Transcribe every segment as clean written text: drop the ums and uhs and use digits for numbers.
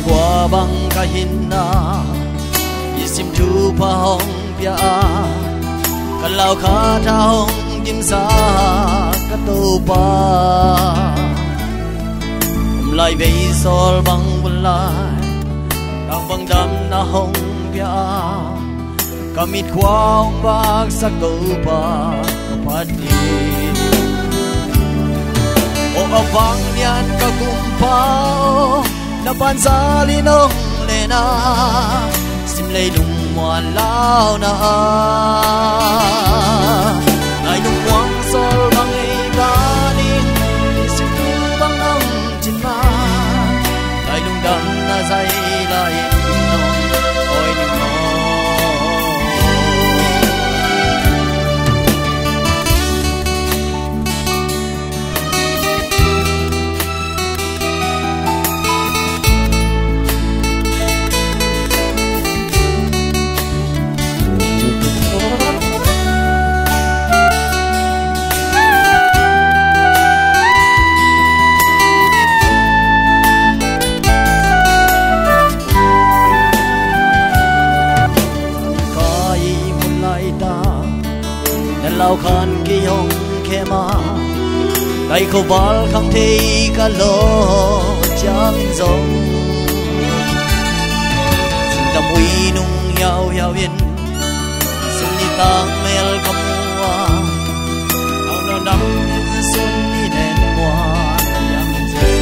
กว่าบังกะหินนายิสิมทูพะหองเปียกะลาวคาทาหองยิมสากะตูปาลายเบซอลบังบุลายกางบังดำนาหองเปียกะมิดควางบากสักตูปาพัดดีโออะฟังยันกะกุมปาna pansali nong lena simlay lumuan lao na ay lumuang sol bang igaling isip bang ang chinman ay lungdam na say lain nong oy ning mo lao khan ki hong khema dai ko bal kham thei ka lo chang zong sin dam ui nung yao yao yin sun ni tang mel kam wa au no dam sun ni den wa yang je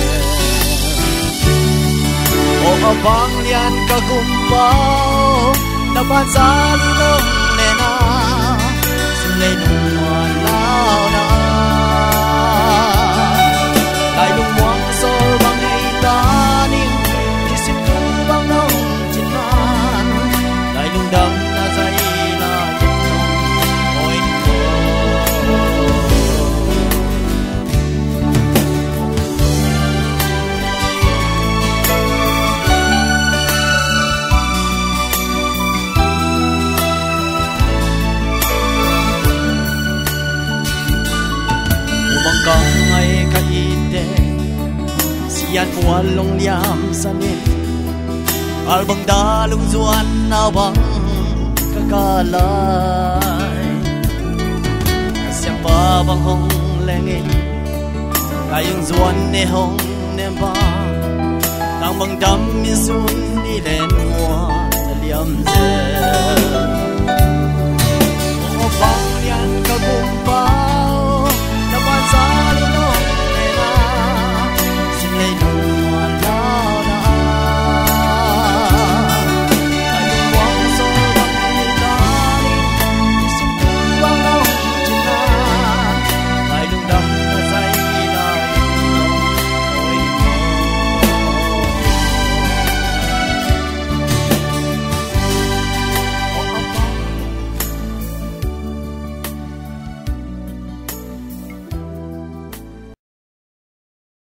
o ma bang lian ka kum pao na ban sa ni nong le na lên ngoan lao na lại lung quang sol bang ei ta ning isip tu bang nong chin man lại lung dam na zai la yin nong oi ni ko kang ay kaite siyan walong liam sanit albang dalong zuan nawang kakalay kasyang babang hong lengin kayong zuan ne hong nemba nang bang dam min sun ni len mo liam ze